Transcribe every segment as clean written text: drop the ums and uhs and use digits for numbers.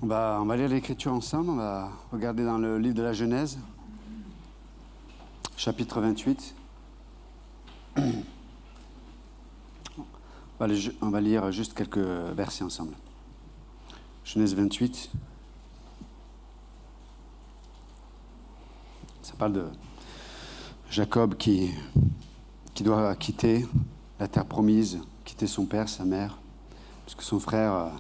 On va lire l'Écriture ensemble. On va regarder dans le livre de la Genèse, chapitre 28. On va lire juste quelques versets ensemble. Genèse 28. Ça parle de Jacob qui doit quitter la terre promise, quitter son père, sa mère, parce que son frère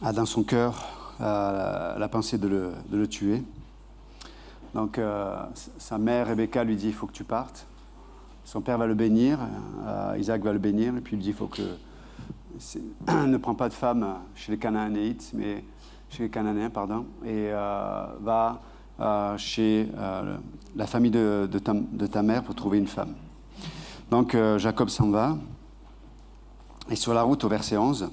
a dans son cœur la pensée de le tuer. Donc sa mère Rebecca lui dit: il faut que tu partes. Son père va le bénir, Isaac va le bénir, et puis il dit: il faut que ne prends pas de femme chez les Cananéites, mais chez les Cananéens, pardon, et va chez la famille de ta mère pour trouver une femme. Donc Jacob s'en va, et sur la route au verset 11,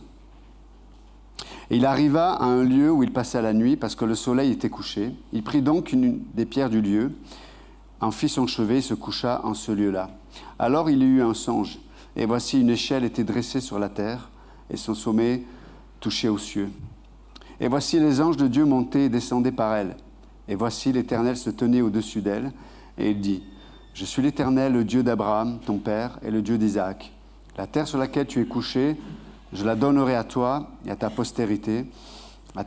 et il arriva à un lieu où il passait la nuit parce que le soleil était couché. Il prit donc une des pierres du lieu, en fit son chevet et se coucha en ce lieu-là. Alors il eut un songe, et voici une échelle était dressée sur la terre, et son sommet touchait aux cieux. Et voici les anges de Dieu montaient et descendaient par elle. Et voici l'Éternel se tenait au-dessus d'elle, et il dit: je suis l'Éternel, le Dieu d'Abraham, ton père, et le Dieu d'Isaac. La terre sur laquelle tu es couché, je la donnerai à toi et à ta postérité.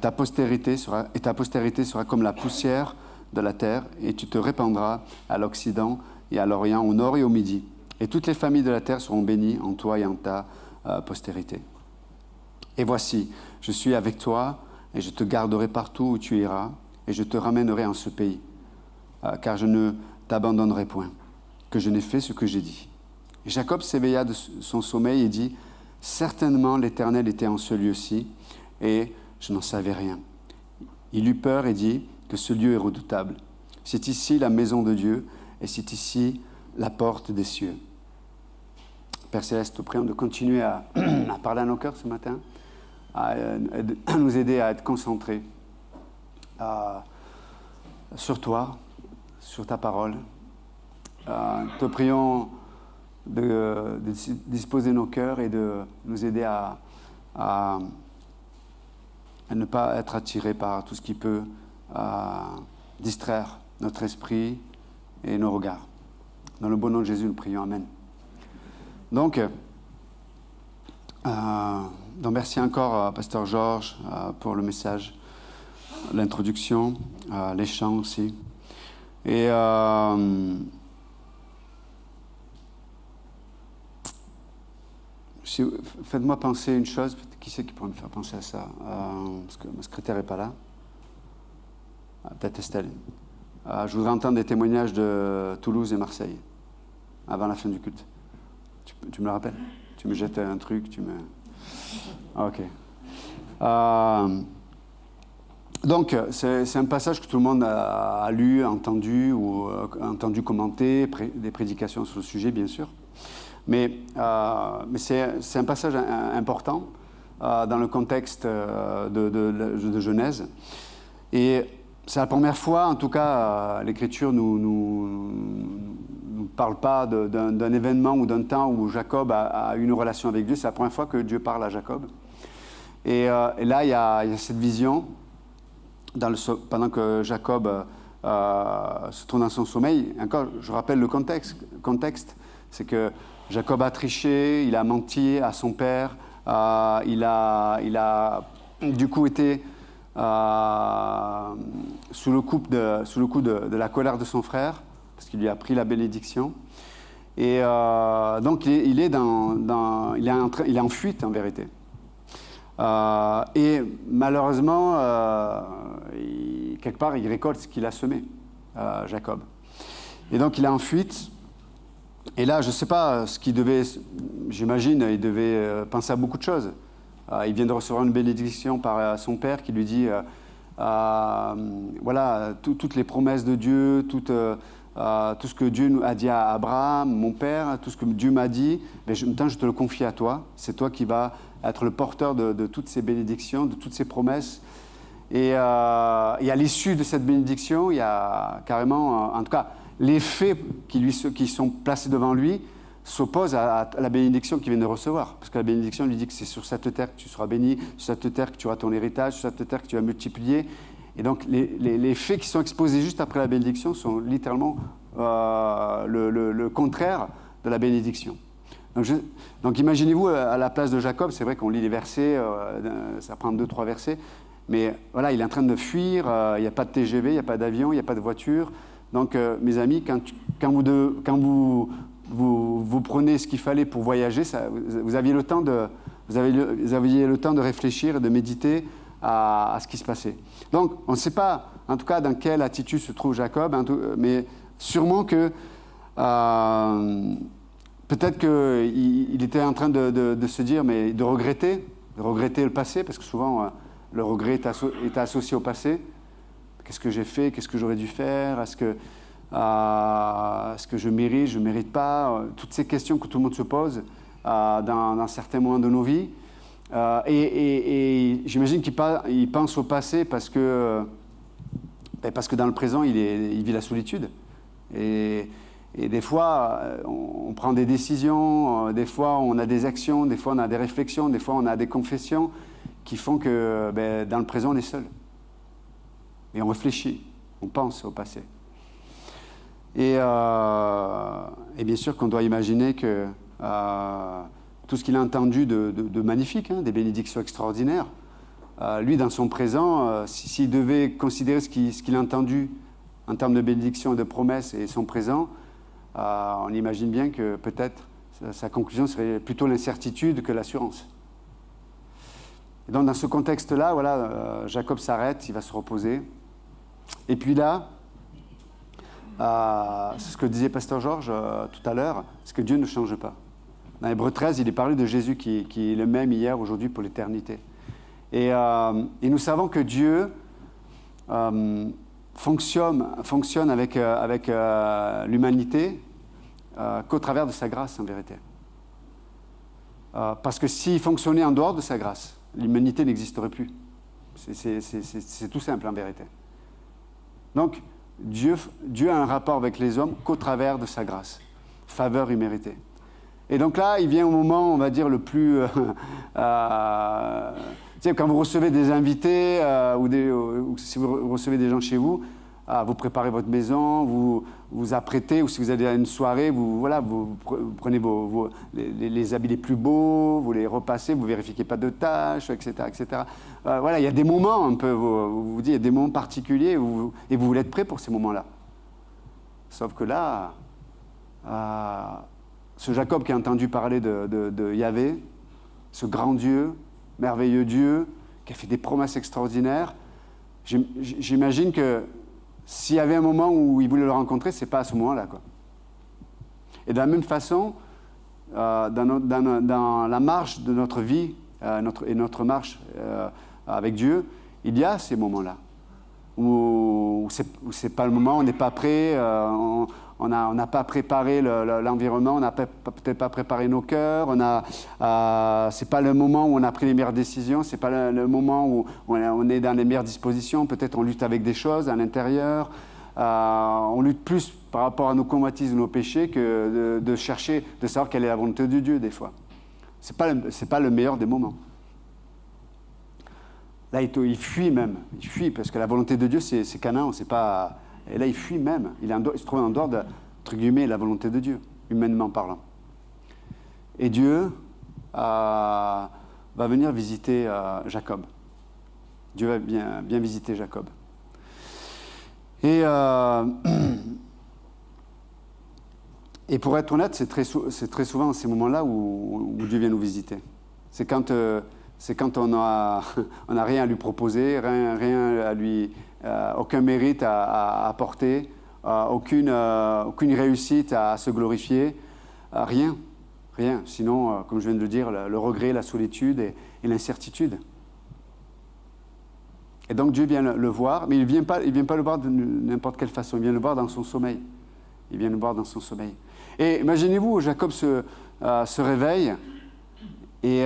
Ta postérité sera comme la poussière de la terre, et tu te répandras à l'Occident et à l'Orient, au nord et au midi. Et toutes les familles de la terre seront bénies en toi et en ta postérité. Et voici, je suis avec toi, et je te garderai partout où tu iras, et je te ramènerai en ce pays, car je ne t'abandonnerai point, que je n'ai fait ce que j'ai dit. Et Jacob s'éveilla de son sommeil et dit: certainement l'Éternel était en ce lieu-ci, et je n'en savais rien. Il eut peur et dit que ce lieu est redoutable. C'est ici la maison de Dieu, et c'est ici la porte des cieux. Père Céleste, te prions de continuer à parler à nos cœurs ce matin, à nous aider à être concentrés sur toi, sur ta parole. Te prions de disposer nos cœurs et de nous aider à ne pas être attirés par tout ce qui peut distraire notre esprit et nos regards. Dans le bon nom de Jésus, nous prions. Amen. Donc merci encore, Pasteur Georges, pour le message, l'introduction, les chants aussi. Et faites-moi penser une chose. Qui c'est qui pourrait me faire penser à ça, parce que ma secrétaire n'est pas là. Peut-être Estelle. Je voudrais entendre des témoignages de Toulouse et Marseille avant la fin du culte. Tu me le rappelles? Tu me jettes un truc, Ok. Donc, c'est un passage que tout le monde a lu, entendu, ou entendu commenter, des prédications sur le sujet, bien sûr. Mais c'est un passage important dans le contexte de Genèse. Et c'est la première fois, en tout cas, l'Écriture nous parle pas d'un événement ou d'un temps où Jacob a eu une relation avec Dieu. C'est la première fois que Dieu parle à Jacob. Et là, il y a cette vision, pendant que Jacob se trouve dans son sommeil. Encore, je rappelle le contexte, c'est que Jacob a triché, il a menti à son père, il a du coup été sous le coup de la colère de son frère, parce qu'il lui a pris la bénédiction. Et donc il est en fuite en vérité. Et malheureusement, quelque part, il récolte ce qu'il a semé, Jacob. Et donc il est en fuite. Et là, je ne sais pas ce qu'il devait, j'imagine, il devait penser à beaucoup de choses. Il vient de recevoir une bénédiction par son père qui lui dit voilà, toutes les promesses de Dieu, tout ce que Dieu a dit à Abraham, mon père, tout ce que Dieu m'a dit, mais maintenant je te le confie à toi. C'est toi qui vas être le porteur de toutes ces bénédictions, de toutes ces promesses. Et à l'issue de cette bénédiction, il y a carrément, en tout cas, les faits qui sont placés devant lui s'oppose à la bénédiction qu'il vient de recevoir. Parce que la bénédiction lui dit que c'est sur cette terre que tu seras béni, sur cette terre que tu auras ton héritage, sur cette terre que tu vas multiplier. Et donc les faits qui sont exposés juste après la bénédiction sont littéralement le contraire de la bénédiction. Donc imaginez-vous à la place de Jacob, c'est vrai qu'on lit les versets, ça prend 2-3 versets, mais voilà, il est en train de fuir, il n'y a pas de TGV, il n'y a pas d'avion, il n'y a pas de voiture. Donc mes amis, quand vous prenez ce qu'il fallait pour voyager, vous aviez le temps de réfléchir et de méditer à ce qui se passait. Donc on ne sait pas en tout cas dans quelle attitude se trouve Jacob, mais sûrement que peut-être qu'il était en train de se dire, mais de regretter le passé, parce que souvent le regret est associé au passé. Qu'est-ce que j'ai fait? Qu'est-ce que j'aurais dû faire? Est-ce que je mérite? Je ne mérite pas? Toutes ces questions que tout le monde se pose dans certains moments de nos vies. Et j'imagine qu'il pense au passé parce que dans le présent, il vit la solitude. Et des fois, on prend des décisions, des fois on a des actions, des fois on a des réflexions, des fois on a des confessions qui font que dans le présent, on est seul. Et on réfléchit, on pense au passé. Et bien sûr qu'on doit imaginer que tout ce qu'il a entendu de magnifique, des bénédictions extraordinaires, lui, dans son présent, s'il devait considérer ce qu'il a entendu en termes de bénédictions et de promesses et son présent, on imagine bien que peut-être sa conclusion serait plutôt l'incertitude que l'assurance. Et donc dans ce contexte-là, voilà, Jacob s'arrête, il va se reposer. Et puis là, c'est ce que disait Pasteur Georges tout à l'heure, c'est que Dieu ne change pas. Dans Hébreux 13, il est parlé de Jésus qui est le même hier, aujourd'hui, pour l'éternité. Et nous savons que Dieu fonctionne avec l'humanité qu'au travers de sa grâce, en vérité. Parce que s'il fonctionnait en dehors de sa grâce, l'humanité n'existerait plus. C'est tout simple, en vérité. Donc, Dieu a un rapport avec les hommes qu'au travers de sa grâce, faveur imméritée. Et donc là, il vient au moment, on va dire, le plus... quand vous recevez des invités ou si vous recevez des gens chez vous, vous préparez votre maison, vous apprêtez, ou si vous allez à une soirée, vous prenez les habits les plus beaux, vous les repassez, vous ne vérifiez qu'il n'y ait pas de tâches, etc. etc. Voilà, il y a des moments, un peu, vous dites, il y a des moments particuliers et vous voulez être prêt pour ces moments-là. Sauf que là, ce Jacob qui a entendu parler de Yahvé, ce grand Dieu, merveilleux Dieu, qui a fait des promesses extraordinaires, j'imagine que s'il y avait un moment où il voulait le rencontrer, ce n'est pas à ce moment-là, quoi. Et de la même façon, dans la marche de notre vie notre marche avec Dieu, il y a ces moments-là où c'est pas le moment, on n'est pas prêt, on n'a pas préparé l'environnement, on n'a peut-être pas préparé nos cœurs, c'est pas le moment où on a pris les meilleures décisions, c'est pas le moment où on est dans les meilleures dispositions, peut-être on lutte avec des choses à l'intérieur, on lutte plus par rapport à nos convoitises ou nos péchés que de chercher, de savoir quelle est la volonté de Dieu des fois. C'est pas le meilleur des moments. Là, il fuit même. Il fuit parce que la volonté de Dieu, c'est Canaan, c'est pas... Et là, il fuit même. Il se trouve en dehors de, entre guillemets, la volonté de Dieu, humainement parlant. Et Dieu va venir visiter Jacob. Dieu va bien visiter Jacob. Et pour être honnête, c'est très souvent dans ces moments-là où Dieu vient nous visiter. C'est quand on n'a rien à lui proposer, rien à lui, aucun mérite à apporter, aucune réussite à se glorifier, rien. Sinon, comme je viens de le dire, le regret, la solitude et l'incertitude. Et donc Dieu vient le voir, mais il vient pas le voir de n'importe quelle façon, il vient le voir dans son sommeil. Et imaginez-vous, Jacob se réveille et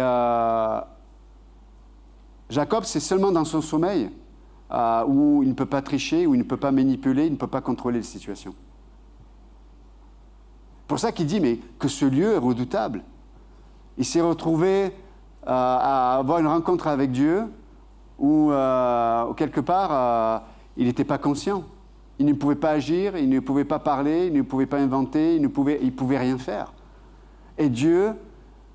Jacob, c'est seulement dans son sommeil où il ne peut pas tricher, où il ne peut pas manipuler, il ne peut pas contrôler les situations. Pour ça qu'il dit, mais que ce lieu est redoutable. Il s'est retrouvé à avoir une rencontre avec Dieu où quelque part, il n'était pas conscient. Il ne pouvait pas agir, il ne pouvait pas parler, il ne pouvait pas inventer, il ne pouvait rien faire. Et Dieu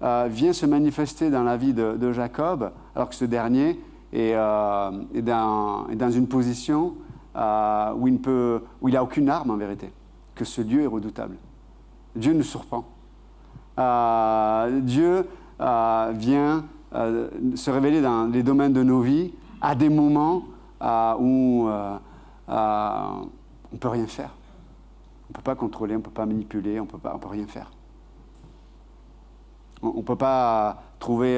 vient se manifester dans la vie de Jacob, alors que ce dernier est dans une position où il n'a aucune arme en vérité, que ce Dieu est redoutable. Dieu nous surprend. Dieu vient se révéler dans les domaines de nos vies à des moments où on ne peut rien faire. On ne peut pas contrôler, on ne peut pas manipuler, on ne peut rien faire. On ne peut pas trouver...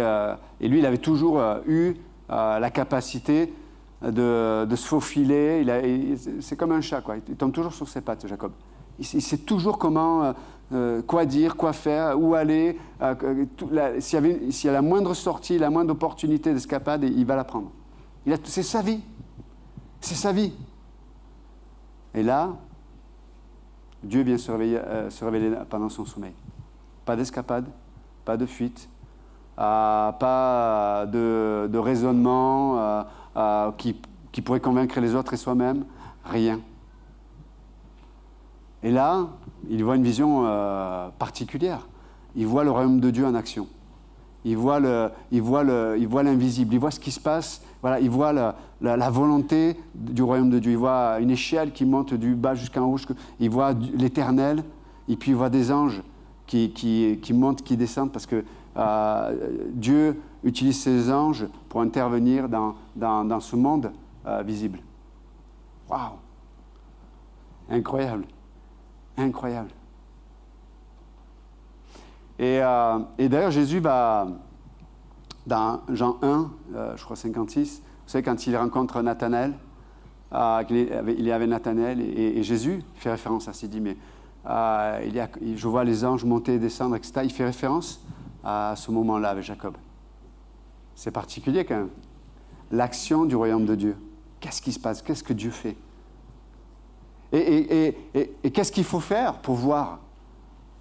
et lui, il avait toujours eu la capacité de se faufiler. C'est comme un chat, quoi. Il tombe toujours sur ses pattes, Jacob. Il sait toujours comment, quoi dire, quoi faire, où aller. S'il y a la moindre sortie, la moindre opportunité d'escapade, il va la prendre. C'est sa vie. C'est sa vie. Et là, Dieu vient se révéler pendant son sommeil. Pas d'escapade, pas de fuite, pas de raisonnement qui pourrait convaincre les autres et soi-même. Rien. Et là, il voit une vision particulière. Il voit le royaume de Dieu en action. Il voit l'invisible. Il voit ce qui se passe. Voilà, il voit la volonté du royaume de Dieu. Il voit une échelle qui monte du bas jusqu'en haut. Il voit l'Éternel. Et puis il voit des anges qui montent, qui descendent, parce que Dieu utilise ses anges pour intervenir dans ce monde visible. Waouh! Incroyable. Incroyable. Et d'ailleurs, Jésus va, dans Jean 1, je crois 56, vous savez, quand il rencontre Nathanaël, il est avec Nathanaël, et Jésus fait référence à ça. Il dit, mais je vois les anges monter et descendre, etc. Il fait référence à ce moment-là avec Jacob. C'est particulier quand même. L'action du royaume de Dieu. Qu'est-ce qui se passe? Qu'est-ce que Dieu fait? Et qu'est-ce qu'il faut faire pour voir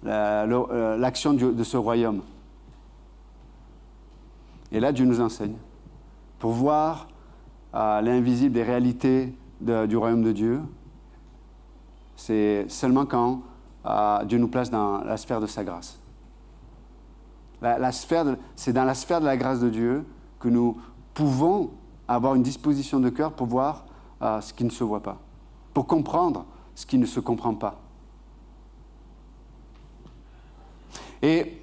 l'action de ce royaume? Et là, Dieu nous enseigne. Pour voir l'invisible des réalités du royaume de Dieu, c'est seulement quand Dieu nous place dans la sphère de sa grâce. C'est dans la sphère de la grâce de Dieu que nous pouvons avoir une disposition de cœur pour voir ce qui ne se voit pas, pour comprendre ce qui ne se comprend pas. Et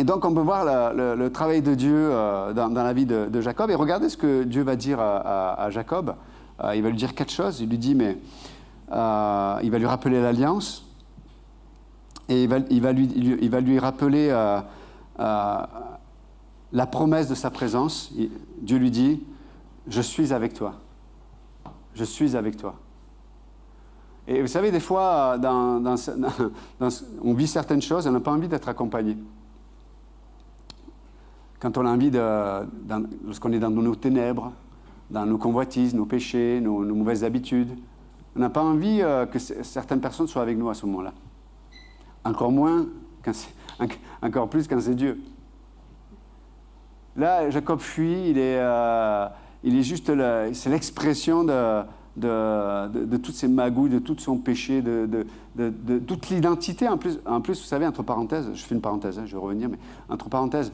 donc on peut voir le travail de Dieu dans la vie de Jacob. Et regardez ce que Dieu va dire à Jacob. Il va lui dire 4 choses. Il lui dit, mais il va lui rappeler l'alliance. Et il va lui rappeler la promesse de sa présence. Dieu lui dit, je suis avec toi. Je suis avec toi. Et vous savez, des fois, on vit certaines choses et on n'a pas envie d'être accompagné. Quand on a envie lorsqu'on est dans nos ténèbres, dans nos convoitises, nos péchés, nos mauvaises habitudes, on n'a pas envie que certaines personnes soient avec nous à ce moment-là. Encore plus quand c'est Dieu. Là, Jacob fuit, il est juste c'est l'expression de toutes ses magouilles, de tout son péché, de toute l'identité. En plus, vous savez, entre parenthèses, je fais une parenthèse, je vais revenir, mais entre parenthèses,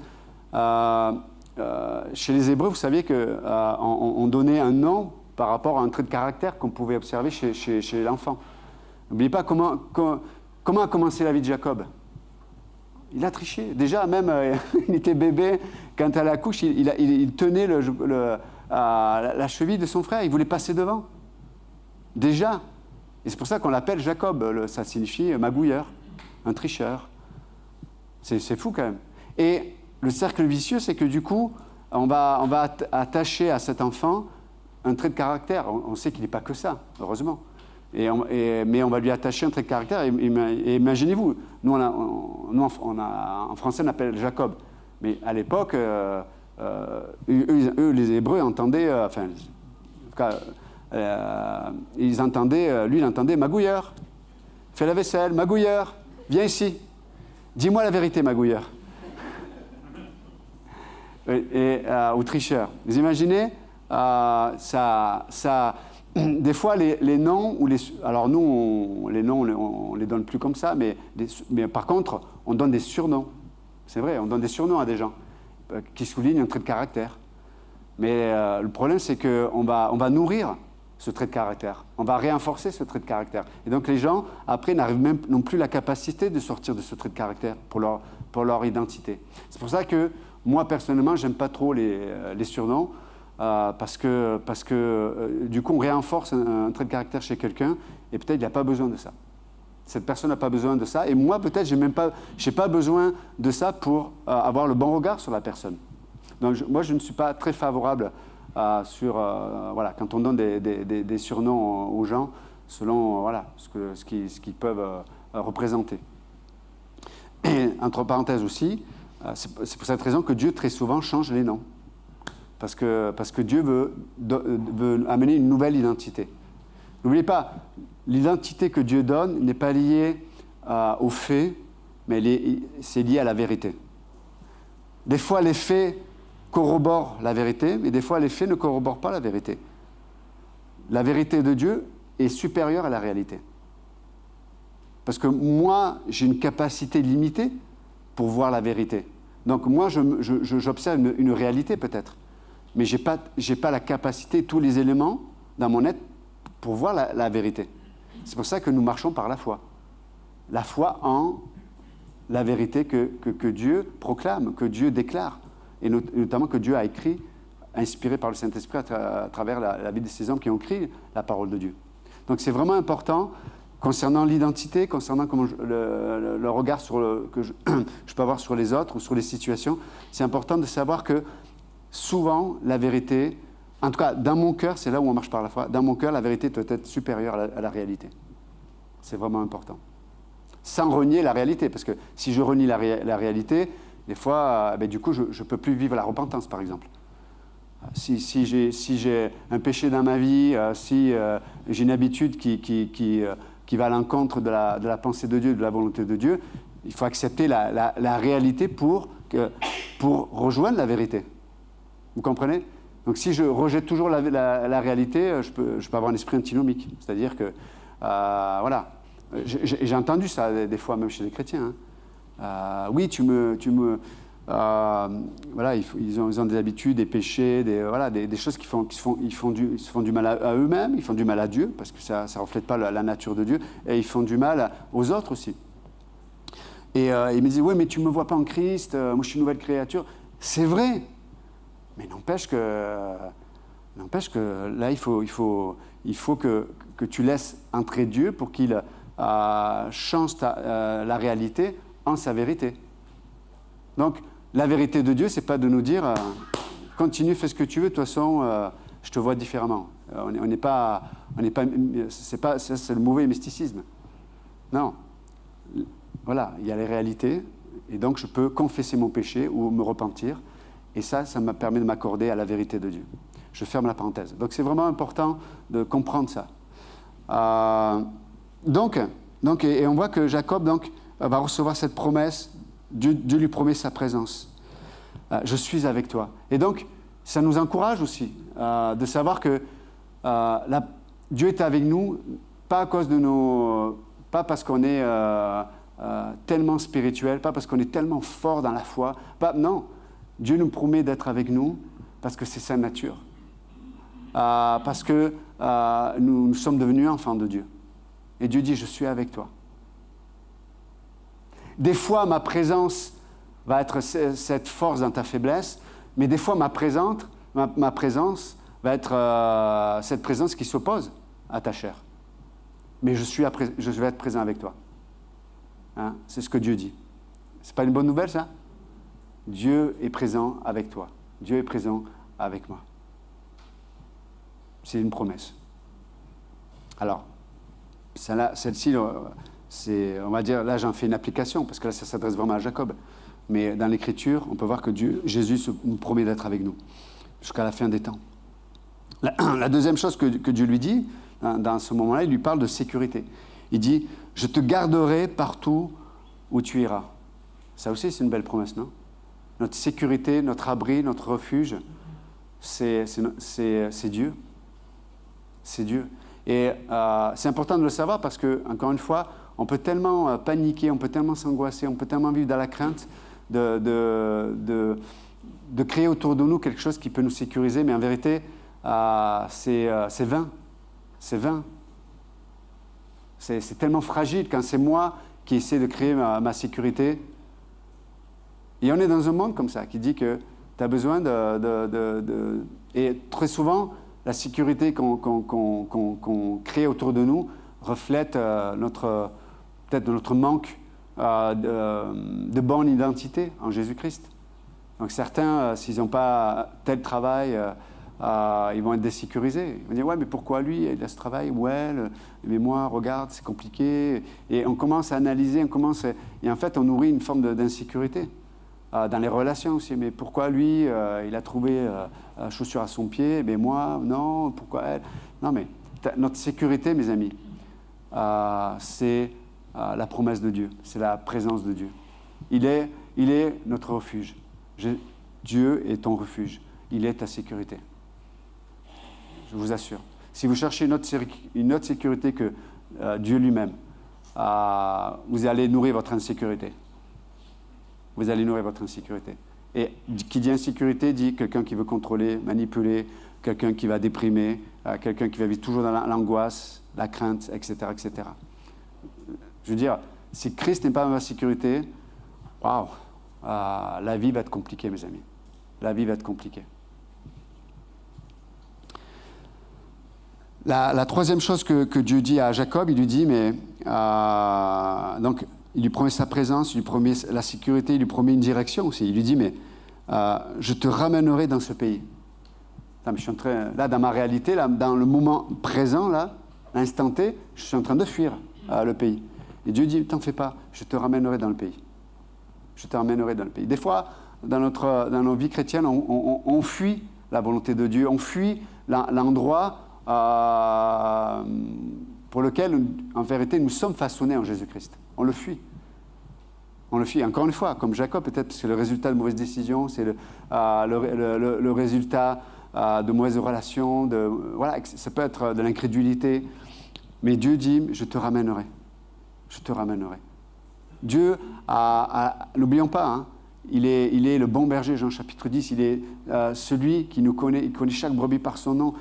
chez les Hébreux, vous saviez qu'on donnait un nom par rapport à un trait de caractère qu'on pouvait observer chez l'enfant. N'oubliez pas comment a commencé la vie de Jacob. Il a triché. Déjà, même, il était bébé, quand à la couche, il tenait la cheville de son frère. Il voulait passer devant. Déjà. Et c'est pour ça qu'on l'appelle Jacob. Ça signifie magouilleur, un tricheur. C'est fou quand même. Et le cercle vicieux, c'est que du coup, on va attacher à cet enfant un trait de caractère. On sait qu'il n'est pas que ça, heureusement. Mais on va lui attacher un trait de caractère. Et imaginez-vous, nous, en français, on appelle Jacob. Mais à l'époque, eux, les Hébreux, entendaient... lui, il entendait magouilleur. Fait la vaisselle, magouilleur. viens ici. Dis-moi la vérité, magouilleur. Ou tricheur. Vous imaginez, des fois, les noms, alors nous, les noms, on les donne plus comme ça, mais par contre, on donne des surnoms. C'est vrai, on donne des surnoms à des gens qui soulignent un trait de caractère. Mais le problème, c'est qu'on va nourrir ce trait de caractère. On va renforcer ce trait de caractère. Et donc les gens, après, n'ont plus la capacité de sortir de ce trait de caractère pour leur identité. C'est pour ça que moi, personnellement, j'aime pas trop les surnoms, parce que du coup, on renforce un trait de caractère chez quelqu'un, et peut-être il n'a pas besoin de ça. Cette personne n'a pas besoin de ça, et moi, peut-être, je n'ai pas besoin de ça pour avoir le bon regard sur la personne. Donc, moi, je ne suis pas très favorable quand on donne des surnoms aux gens selon ce qu'ils peuvent représenter. Et entre parenthèses aussi, c'est pour cette raison que Dieu très souvent change les noms. Parce que Dieu veut amener une nouvelle identité. N'oubliez pas, l'identité que Dieu donne n'est pas liée aux faits, mais c'est lié à la vérité. Des fois, les faits corroborent la vérité, mais des fois, les faits ne corroborent pas la vérité. La vérité de Dieu est supérieure à la réalité. Parce que moi, j'ai une capacité limitée pour voir la vérité. Donc moi, j'observe une réalité peut-être, mais je n'ai pas la capacité, tous les éléments dans mon être pour voir la vérité. C'est pour ça que nous marchons par la foi. La foi en la vérité que Dieu proclame, que Dieu déclare. Et notamment que Dieu a écrit, inspiré par le Saint-Esprit à travers la vie de ces hommes qui ont écrit la parole de Dieu. Donc c'est vraiment important concernant l'identité, concernant le regard que je peux avoir sur les autres ou sur les situations. C'est important de savoir que souvent la vérité, en tout cas dans mon cœur, c'est là où on marche par la foi, dans mon cœur la vérité doit être supérieure à la réalité. C'est vraiment important. Sans renier la réalité, parce que si je renie la réalité, des fois, du coup, je ne peux plus vivre la repentance, par exemple. Si j'ai un péché dans ma vie, si j'ai une habitude qui va à l'encontre de la pensée de Dieu, de la volonté de Dieu, il faut accepter la réalité pour rejoindre la vérité. Vous comprenez? Donc si je rejette toujours la réalité, je peux avoir un esprit antinomique. C'est-à-dire que, j'ai entendu ça des fois, même chez les chrétiens, hein. Oui, ils ont des habitudes, des péchés, des choses ils se font du mal à eux-mêmes, ils font du mal à Dieu, parce que ça ne reflète pas la nature de Dieu, et ils font du mal aux autres aussi. Et ils me disent, oui, mais tu ne me vois pas en Christ, moi je suis une nouvelle créature. C'est vrai, mais n'empêche que là, il faut que tu laisses entrer Dieu pour qu'il change la réalité en sa vérité. Donc, la vérité de Dieu, c'est pas de nous dire continue, fais ce que tu veux, de toute façon, je te vois différemment. C'est le mauvais mysticisme. Non. Voilà, il y a les réalités, et donc je peux confesser mon péché ou me repentir, et ça me permet de m'accorder à la vérité de Dieu. Je ferme la parenthèse. Donc, c'est vraiment important de comprendre ça. Et on voit que Jacob, va recevoir cette promesse. Dieu lui promet sa présence. Je suis avec toi. Et donc, ça nous encourage aussi de savoir que Dieu est avec nous, pas parce qu'on est tellement spirituel, pas parce qu'on est tellement fort dans la foi. Non, Dieu nous promet d'être avec nous parce que c'est sa nature. Parce que nous sommes devenus enfants de Dieu. Et Dieu dit, je suis avec toi. Des fois, ma présence va être cette force dans ta faiblesse, mais des fois, ma présence va être cette présence qui s'oppose à ta chair. Mais je vais être présent avec toi. Hein? C'est ce que Dieu dit. C'est pas une bonne nouvelle, ça? Dieu est présent avec toi. Dieu est présent avec moi. C'est une promesse. Alors, celle-ci, on va dire, là j'en fais une application, parce que là ça s'adresse vraiment à Jacob. Mais dans l'Écriture, on peut voir que Jésus nous promet d'être avec nous jusqu'à la fin des temps. La deuxième chose que Dieu lui dit, dans ce moment-là, il lui parle de sécurité. Il dit, je te garderai partout où tu iras. Ça aussi, c'est une belle promesse, non? Notre sécurité, notre abri, notre refuge, c'est Dieu. C'est Dieu. Et c'est important de le savoir parce que, encore une fois, on peut tellement paniquer, on peut tellement s'angoisser, on peut tellement vivre dans la crainte de créer autour de nous quelque chose qui peut nous sécuriser, mais en vérité, c'est vain. C'est vain. C'est tellement fragile quand c'est moi qui essaie de créer ma sécurité. Et on est dans un monde comme ça, qui dit que tu as besoin Et très souvent, la sécurité qu'on crée autour de nous reflète peut-être notre manque de bonne identité en Jésus-Christ. Donc certains, s'ils n'ont pas tel travail, ils vont être désécurisés. Ils vont dire, ouais, mais pourquoi lui, il a ce travail, ou elle, mais moi, regarde, c'est compliqué. Et on commence à analyser, et en fait, on nourrit une forme d'insécurité. Dans les relations aussi, mais pourquoi lui, il a trouvé chaussure à son pied, mais moi, non, pourquoi elle? Non, mais notre sécurité, mes amis, c'est la promesse de Dieu, c'est la présence de Dieu. Il est notre refuge. Dieu est ton refuge, il est ta sécurité. Je vous assure. Si vous cherchez une autre sécurité que Dieu lui-même, vous allez nourrir votre insécurité. Vous allez nourrir votre insécurité. Et qui dit insécurité dit quelqu'un qui veut contrôler, manipuler, quelqu'un qui va déprimer, quelqu'un qui va vivre toujours dans l'angoisse, la crainte, etc., etc. Je veux dire, si Christ n'est pas dans ma sécurité, waouh, la vie va être compliquée, mes amis. La vie va être compliquée. La troisième chose que Dieu dit à Jacob, il lui dit, mais donc, il lui promet sa présence, il lui promet la sécurité, il lui promet une direction aussi. Il lui dit, mais je te ramènerai dans ce pays. Là, je suis dans ma réalité, là, dans le moment présent, là, l'instant T, je suis en train de fuir le pays. Et Dieu dit, t'en fais pas, je te ramènerai dans le pays. Je te ramènerai dans le pays. Des fois, dans nos vies chrétiennes, on fuit la volonté de Dieu, on fuit l'endroit pour lequel, en vérité, nous sommes façonnés en Jésus-Christ. On le fuit. On le fuit. Encore une fois, comme Jacob, peut-être c'est le résultat de mauvaises décisions, c'est le résultat de mauvaises relations, voilà, ça peut être de l'incrédulité. Mais Dieu dit, je te ramènerai. Je te ramènerai. Dieu, n'oublions pas, hein, il est le bon berger, Jean chapitre 10, il est celui qui nous connaît, il connaît chaque brebis par son nom.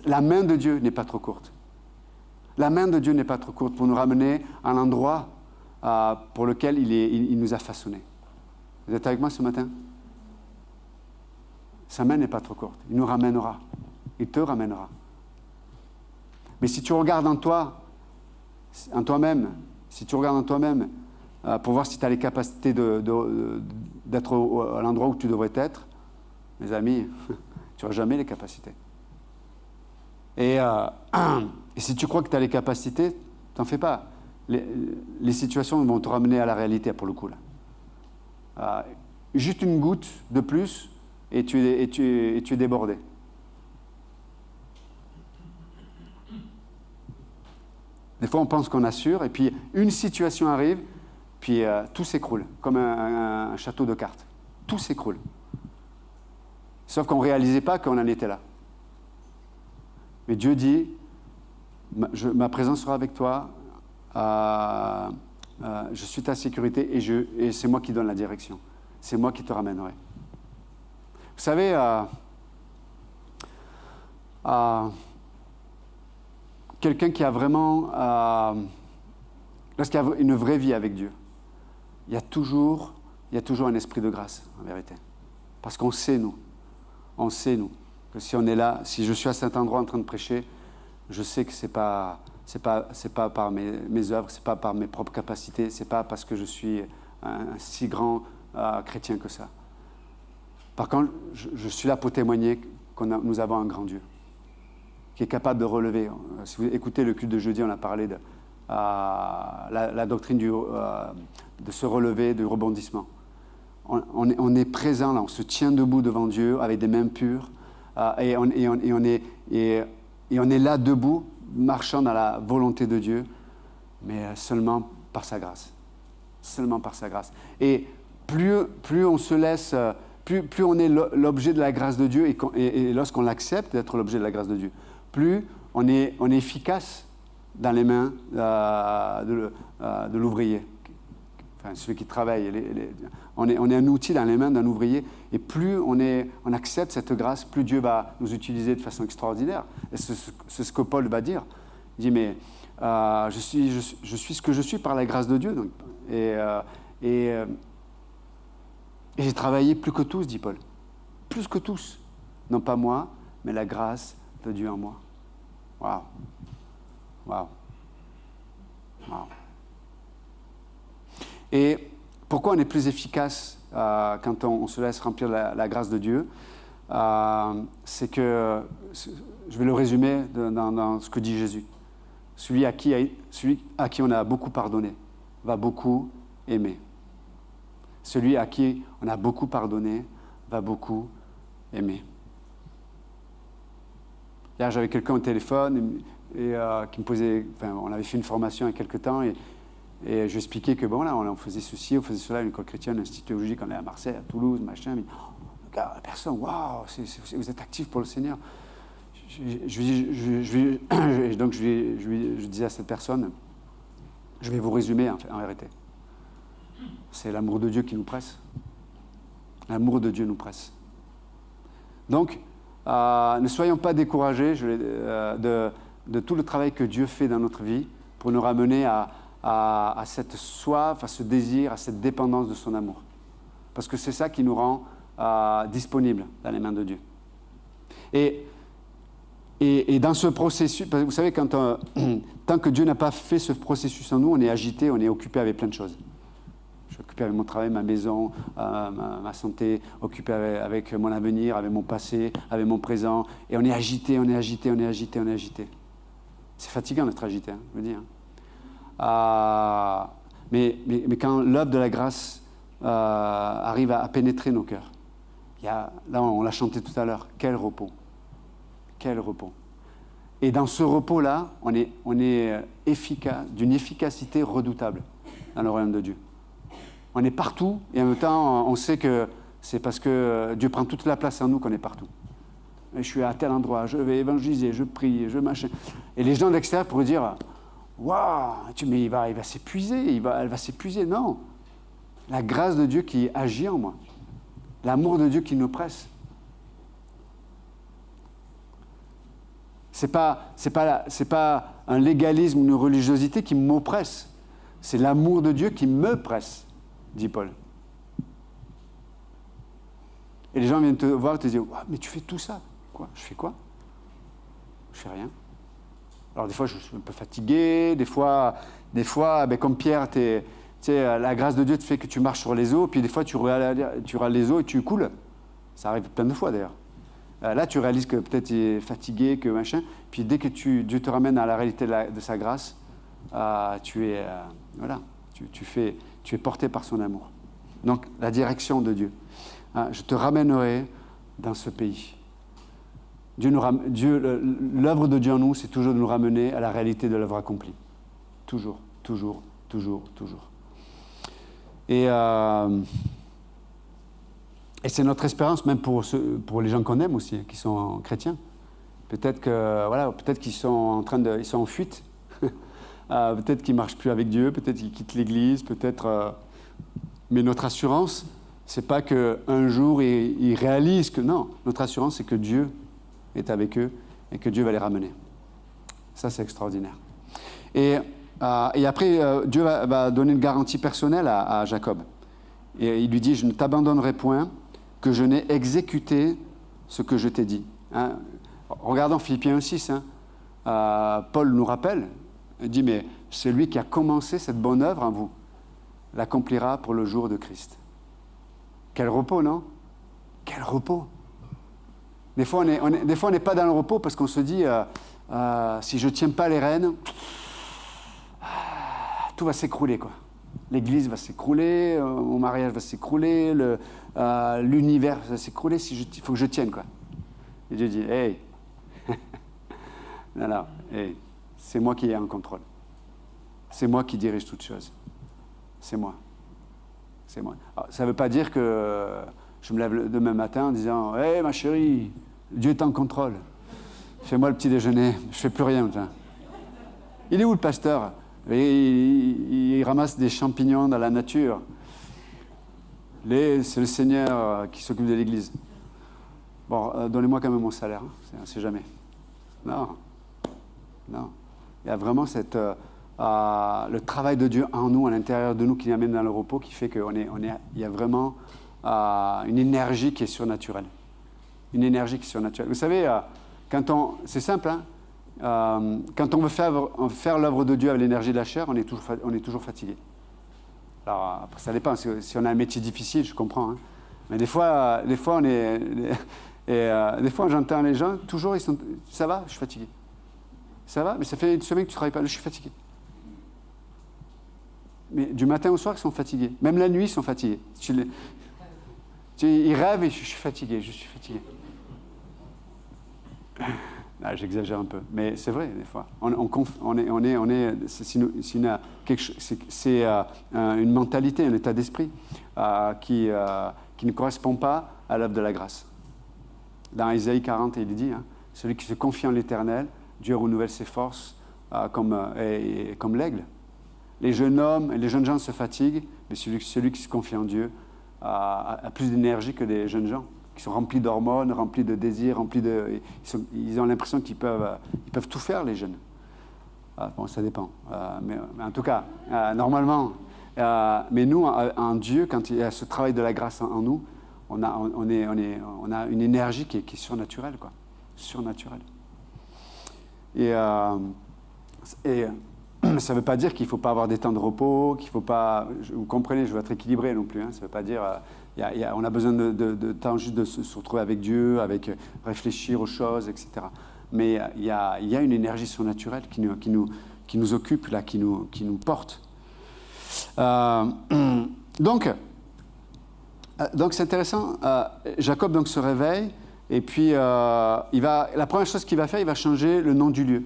La main de Dieu n'est pas trop courte. La main de Dieu n'est pas trop courte pour nous ramener à l'endroit pour lequel il nous a façonnés. Vous êtes avec moi ce matin? Sa main n'est pas trop courte. Il nous ramènera. Il te ramènera. Mais si tu regardes en toi-même, si tu regardes en toi-même pour voir si tu as les capacités d'être à l'endroit où tu devrais être, mes amis, tu n'auras jamais les capacités. Et si tu crois que tu as les capacités, t'en fais pas. Les situations vont te ramener à la réalité, pour le coup. Là. Juste une goutte de plus et tu es débordé. Des fois, on pense qu'on assure, et puis une situation arrive, puis tout s'écroule, comme un château de cartes. Tout s'écroule. Sauf qu'on ne réalisait pas qu'on en était là. Mais Dieu dit, ma présence sera avec toi, je suis ta sécurité et c'est moi qui donne la direction. C'est moi qui te ramènerai. Vous savez, quelqu'un qui a vraiment, lorsqu'il y a une vraie vie avec Dieu, il y a toujours un esprit de grâce, en vérité. Parce qu'on sait, nous, que si on est là, si je suis à cet endroit en train de prêcher, je sais que c'est pas par mes œuvres, c'est pas par mes propres capacités, c'est pas parce que je suis un si grand chrétien que ça. Par contre, je suis là pour témoigner que nous avons un grand Dieu qui est capable de relever. Si vous écoutez le culte de jeudi, on a parlé de la doctrine de se relever, du rebondissement. On est présent là, on se tient debout devant Dieu avec des mains pures et on est là debout, marchant dans la volonté de Dieu, mais seulement par sa grâce. Seulement par sa grâce. Et plus on se laisse, plus on est l'objet de la grâce de Dieu, et lorsqu'on l'accepte d'être l'objet de la grâce de Dieu, plus on est efficace dans les mains de l'ouvrier. Enfin, celui qui travaille. On est un outil dans les mains d'un ouvrier, et plus on accepte cette grâce, plus Dieu va nous utiliser de façon extraordinaire. Et c'est ce que Paul va dire. Il dit, mais je suis ce que je suis par la grâce de Dieu. Donc, et j'ai travaillé plus que tous, dit Paul. Plus que tous. Non pas moi, mais la grâce de Dieu en moi. Waouh. Waouh. Waouh. Et pourquoi on est plus efficace quand on se laisse remplir la grâce de Dieu? C'est que, je vais le résumer dans ce que dit Jésus. Celui à qui on a beaucoup pardonné va beaucoup aimer. Celui à qui on a beaucoup pardonné va beaucoup aimer. Hier, j'avais quelqu'un au téléphone et qui me posait... Enfin, on avait fait une formation il y a quelque temps et je lui expliquais que, bon, là, on faisait ceci, on faisait cela, une école chrétienne, un institut théologique, on est à Marseille, à Toulouse, machin. Mais, regarde, la personne, waouh, vous êtes actif pour le Seigneur. Donc, je disais à cette personne, je vais vous résumer en vérité. C'est l'amour de Dieu qui nous presse. L'amour de Dieu nous presse. Donc, ne soyons pas découragés de tout le travail que Dieu fait dans notre vie pour nous ramener à cette soif, à ce désir, à cette dépendance de son amour. Parce que c'est ça qui nous rend disponibles dans les mains de Dieu. Et dans ce processus, vous savez, tant que Dieu n'a pas fait ce processus en nous, on est agité, on est occupé avec plein de choses. Je suis occupé avec mon travail, ma maison, ma santé, occupé avec mon avenir, avec mon passé, avec mon présent. Et on est agité, on est agité, on est agité, on est agité. C'est fatigant d'être agité, hein, je veux dire. Mais quand l'œuvre de la grâce arrive à pénétrer nos cœurs, là, on l'a chanté tout à l'heure, quel repos. Quel repos. Et dans ce repos-là, on est efficace, d'une efficacité redoutable dans le royaume de Dieu. On est partout et en même temps, on sait que c'est parce que Dieu prend toute la place en nous qu'on est partout. Et je suis à tel endroit, je vais évangéliser, je prie, je machin. Et les gens de l'extérieur pourraient dire, waouh, mais il va s'épuiser, elle va s'épuiser. Non, la grâce de Dieu qui agit en moi, l'amour de Dieu qui nous presse. C'est pas un légalisme, une religiosité qui m'oppresse. C'est l'amour de Dieu qui me presse, dit Paul. Et les gens viennent te voir et te disent, oh, mais tu fais tout ça. Quoi? Je fais quoi? Je fais rien. Alors des fois, je suis un peu fatigué. Des fois, comme Pierre, la grâce de Dieu te fait que tu marches sur les eaux. Puis des fois, tu râles les eaux et tu coules. Ça arrive plein de fois d'ailleurs. Là, tu réalises que peut-être tu es fatigué, que machin. Puis dès que Dieu te ramène à la réalité de sa grâce, tu es porté par son amour. Donc, la direction de Dieu. Je te ramènerai dans ce pays. L'œuvre de Dieu en nous, c'est toujours de nous ramener à la réalité de l'œuvre accomplie. Toujours, toujours, toujours, toujours. Et c'est notre espérance, même pour les gens qu'on aime aussi, qui sont chrétiens. Peut-être qu'ils sont ils sont en fuite. Peut-être qu'ils ne marchent plus avec Dieu, peut-être qu'ils quittent l'Église, mais notre assurance, c'est pas qu'un jour ils réalisent que non. Notre assurance, c'est que Dieu est avec eux et que Dieu va les ramener. Ça, c'est extraordinaire. Et après, Dieu va donner une garantie personnelle à Jacob. Et il lui dit, je ne t'abandonnerai point, que je n'ai exécuté ce que je t'ai dit. Hein. Regardons Philippiens 6. Paul nous rappelle, il dit, mais celui qui a commencé cette bonne œuvre en vous l'accomplira pour le jour de Christ. Quel repos, non? Quel repos! Des fois, on n'est pas dans le repos parce qu'on se dit, si je ne tiens pas les rênes, tout va s'écrouler, quoi. L'Église va s'écrouler, mon mariage va s'écrouler, l'univers va s'écrouler, il faut que je tienne, quoi. Et Dieu dit, hey, non, hey, c'est moi qui ai en contrôle. C'est moi qui dirige toutes choses. C'est moi. c'est moi. Alors, ça ne veut pas dire que je me lève le demain matin en disant « Hé, ma chérie, Dieu est en contrôle. Fais-moi le petit déjeuner, je ne fais plus rien. » Il est où le pasteur? Il ramasse des champignons dans la nature. C'est le Seigneur qui s'occupe de l'Église. Bon, donnez-moi quand même mon salaire, hein. C'est jamais. Non. Il y a vraiment le travail de Dieu en nous, à l'intérieur de nous, qui nous amène dans le repos, qui fait qu'il y a vraiment une énergie qui est surnaturelle. Une énergie qui est surnaturelle. Vous savez, c'est simple, hein, quand on veut faire l'œuvre de Dieu avec l'énergie de la chair, on est toujours fatigué. Alors, après, ça dépend. Si on a un métier difficile, je comprends. Hein. Mais des fois, on est... des fois, j'entends les gens, toujours, ils sont... Ça va, je suis fatigué. Ça va, mais ça fait une semaine que tu ne travailles pas. Je suis fatigué. Mais du matin au soir, ils sont fatigués. Même la nuit, ils sont fatigués. Ils rêvent et je suis fatigué. Ah, j'exagère un peu, mais c'est vrai, des fois. C'est une mentalité, un état d'esprit qui ne correspond pas à l'œuvre de la grâce. Dans Isaïe 40, il dit, hein, celui qui se confie en l'Éternel, Dieu renouvelle ses forces comme l'aigle. Les jeunes hommes et les jeunes gens se fatiguent, mais celui qui se confie en Dieu a plus d'énergie que des jeunes gens qui sont remplis d'hormones, remplis de désirs, ils ont l'impression qu'ils peuvent tout faire, les jeunes. Bon, ça dépend. Mais en tout cas, normalement, mais nous, en Dieu, quand il y a ce travail de la grâce en nous, on a une énergie qui est surnaturelle, quoi. Surnaturelle. Et ça ne veut pas dire qu'il ne faut pas avoir des temps de repos, qu'il ne faut pas... Vous comprenez, je veux être équilibré non plus. Hein, ça ne veut pas dire... on a besoin de temps juste de se retrouver avec Dieu, avec réfléchir aux choses, etc. Mais il y a une énergie surnaturelle qui nous occupe, là, qui nous porte. Donc c'est intéressant. Jacob donc, se réveille et puis la première chose qu'il va faire, il va changer le nom du lieu.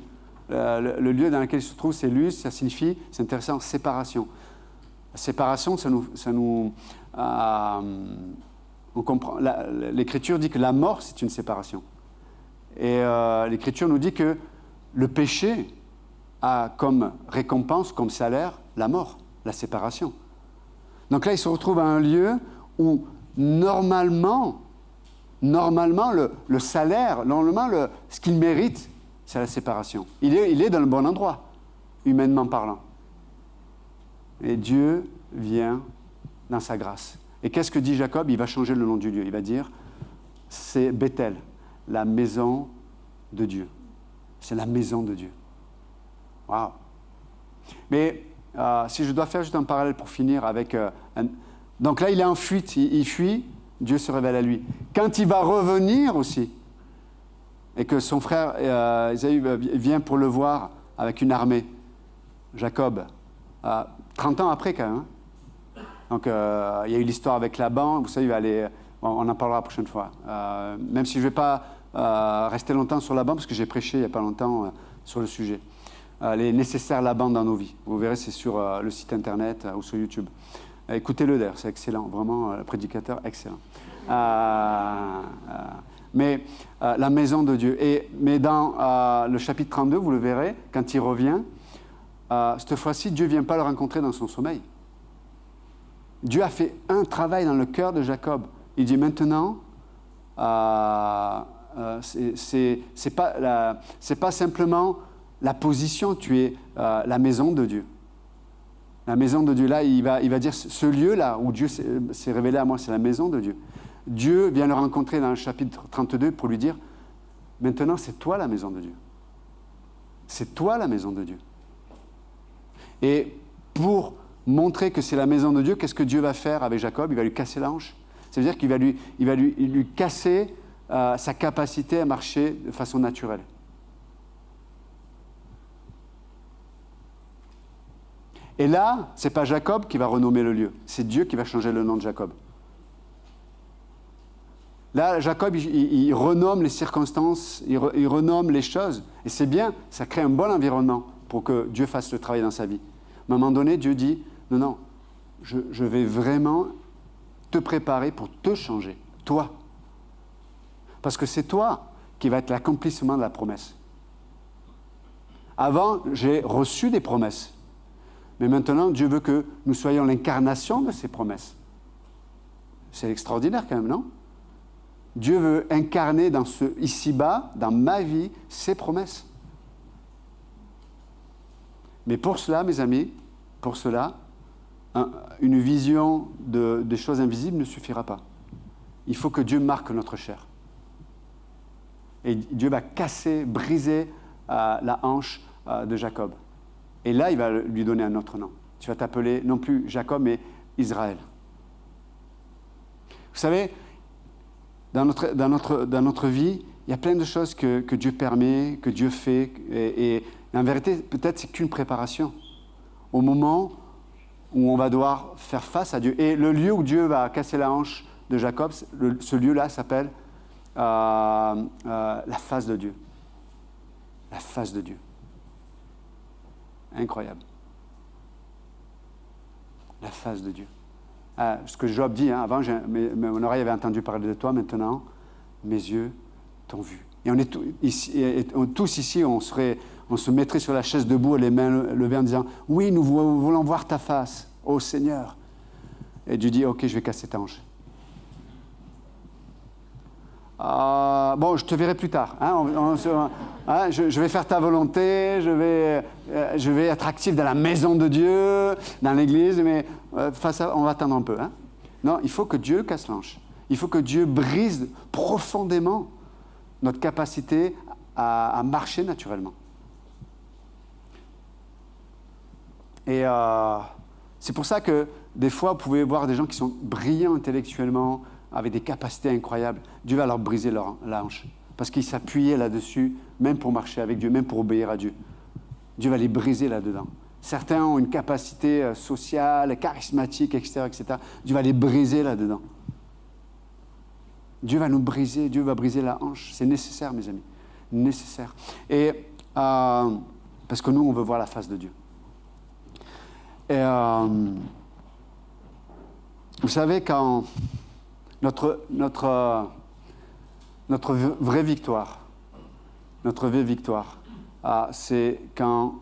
Le lieu dans lequel il se trouve, c'est Luz, ça signifie, c'est intéressant, séparation. La séparation, on comprend. L'Écriture dit que la mort, c'est une séparation. Et l'Écriture nous dit que le péché a comme récompense, comme salaire, la mort, la séparation. Donc là, il se retrouve à un lieu où normalement le salaire, ce qu'il mérite, c'est la séparation. Il est dans le bon endroit, humainement parlant. Et Dieu vient dans sa grâce. Et qu'est-ce que dit Jacob? Il va changer le nom du lieu. Il va dire, c'est Bethel, la maison de Dieu. C'est la maison de Dieu. Waouh! Mais si je dois faire juste un parallèle pour finir avec... Donc là, il est en fuite, il fuit, Dieu se révèle à lui. Quand il va revenir aussi, et que son frère Isaïe vient pour le voir avec une armée, Jacob, 30 ans après quand même. Hein. Donc il y a eu l'histoire avec Laban, vous savez, il va aller, on en parlera la prochaine fois. Même si je ne vais pas rester longtemps sur Laban, parce que j'ai prêché il n'y a pas longtemps sur le sujet. Les nécessaires Laban dans nos vies. Vous verrez, c'est sur le site internet ou sur YouTube. Écoutez-le d'ailleurs, c'est excellent, vraiment, le prédicateur, excellent. Mais la maison de Dieu. Mais dans le chapitre 32, vous le verrez, quand il revient, cette fois-ci, Dieu ne vient pas le rencontrer dans son sommeil. Dieu a fait un travail dans le cœur de Jacob. Il dit maintenant, c'est pas simplement la position, tu es la maison de Dieu. La maison de Dieu, là, il va dire, ce lieu-là où Dieu s'est révélé à moi, c'est la maison de Dieu. Dieu vient le rencontrer dans le chapitre 32 pour lui dire, maintenant c'est toi la maison de Dieu. C'est toi la maison de Dieu. Et pour montrer que c'est la maison de Dieu, qu'est-ce que Dieu va faire avec Jacob? Il va lui casser la hanche. C'est-à-dire qu'il va lui casser sa capacité à marcher de façon naturelle. Et là, ce n'est pas Jacob qui va renommer le lieu, c'est Dieu qui va changer le nom de Jacob. Là, Jacob, il renomme les circonstances, il renomme les choses. Et c'est bien, ça crée un bon environnement pour que Dieu fasse le travail dans sa vie. À un moment donné, Dieu dit, non, je vais vraiment te préparer pour te changer, toi. Parce que c'est toi qui va être l'accomplissement de la promesse. Avant, j'ai reçu des promesses. Mais maintenant, Dieu veut que nous soyons l'incarnation de ces promesses. C'est extraordinaire quand même, non? Dieu veut incarner dans ce ici-bas, dans ma vie, ses promesses. Mais pour cela, mes amis, pour cela, une vision des choses invisibles ne suffira pas. Il faut que Dieu marque notre chair. Et Dieu va casser, briser la hanche de Jacob. Et là, il va lui donner un autre nom. Tu vas t'appeler non plus Jacob, mais Israël. Vous savez, dans notre vie, il y a plein de choses que Dieu permet, que Dieu fait. Et en vérité, peut-être c'est qu'une préparation. Au moment où on va devoir faire face à Dieu. Et le lieu où Dieu va casser la hanche de Jacob, ce lieu-là s'appelle la face de Dieu. La face de Dieu. Incroyable. La face de Dieu. Ce que Job dit, hein, avant, mon oreille avait entendu parler de toi, maintenant, mes yeux t'ont vu. Et on est tous ici, on se mettrait sur la chaise debout, les mains levées en disant, oui, nous voulons voir ta face, ô Seigneur. Et Dieu dit, ok, je vais casser ta hanche. Bon, je te verrai plus tard. Hein, je vais faire ta volonté, je vais être actif dans la maison de Dieu, dans l'église, mais face à, on va attendre un peu. Hein. Non, il faut que Dieu casse l'hanche. Il faut que Dieu brise profondément notre capacité à marcher naturellement. Et c'est pour ça que des fois, vous pouvez voir des gens qui sont brillants intellectuellement, avec des capacités incroyables. Dieu va leur briser la hanche. Parce qu'ils s'appuyaient là-dessus, même pour marcher avec Dieu, même pour obéir à Dieu. Dieu va les briser là-dedans. Certains ont une capacité sociale, charismatique, etc., etc. Dieu va les briser là-dedans. Dieu va nous briser, Dieu va briser la hanche. C'est nécessaire, mes amis. Nécessaire. Et parce que nous, on veut voir la face de Dieu. Et vous savez, quand notre vraie victoire, c'est quand,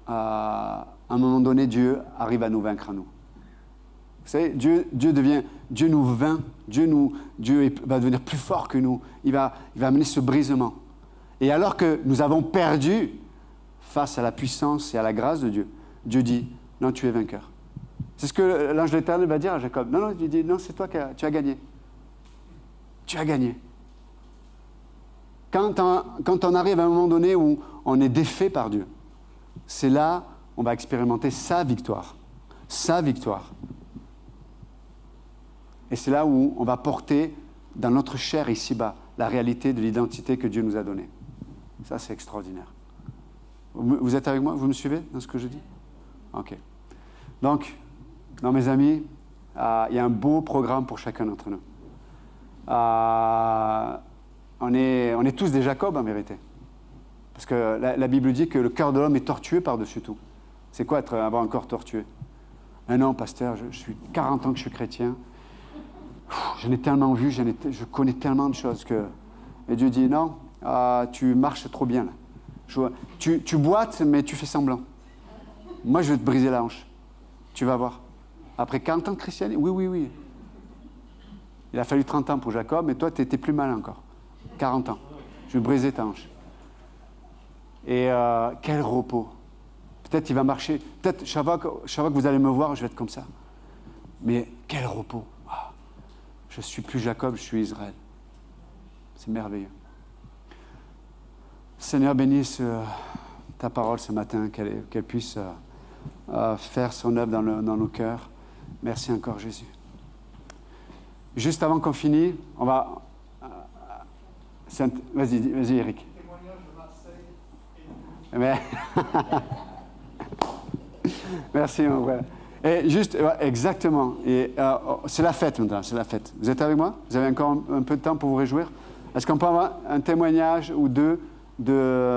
à un moment donné, Dieu arrive à nous vaincre à nous. Vous savez, Dieu nous vainc, Dieu va devenir plus fort que nous. Il va amener ce brisement. Et alors que nous avons perdu face à la puissance et à la grâce de Dieu, Dieu dit, non, tu es vainqueur. C'est ce que l'ange de l'Éternel va dire à Jacob. Non, il dit, non, c'est toi tu as gagné. Tu as gagné. Quand on arrive à un moment donné où on est défait par Dieu, c'est là on va expérimenter sa victoire. Sa victoire. Et c'est là où on va porter dans notre chair ici-bas la réalité de l'identité que Dieu nous a donnée. Ça, c'est extraordinaire. Vous êtes avec moi? Vous me suivez dans ce que je dis? Ok. Donc, non, mes amis, il y a un beau programme pour chacun d'entre nous. On est tous des Jacob en vérité. Parce que la Bible dit que le cœur de l'homme est tortueux par-dessus tout. C'est quoi avoir un corps tortueux? Non, pasteur, je suis 40 ans que je suis chrétien. J'en ai tellement vu, je connais tellement de choses que... Et Dieu dit, non, tu marches trop bien là. Tu boites, mais tu fais semblant. Moi, je vais te briser la hanche. Tu vas voir. Après 40 ans de christianisme, oui. Il a fallu 30 ans pour Jacob, mais toi, tu étais plus malin encore. 40 ans. Je vais briser ta hanche. Et quel repos. Peut-être il va marcher. Peut-être chaque fois que vous allez me voir, je vais être comme ça. Mais quel repos. Je ne suis plus Jacob, je suis Israël. C'est merveilleux. Seigneur, bénisse ta parole ce matin, qu'elle puisse faire son œuvre dans nos cœurs. Merci encore, Jésus. Juste avant qu'on finisse, on va... Vas-y, Eric. Mais... Merci, mon frère. Et juste, exactement. Et c'est la fête maintenant, c'est la fête. Vous êtes avec moi? Vous avez encore un peu de temps pour vous réjouir? Est-ce qu'on peut avoir un témoignage ou deux de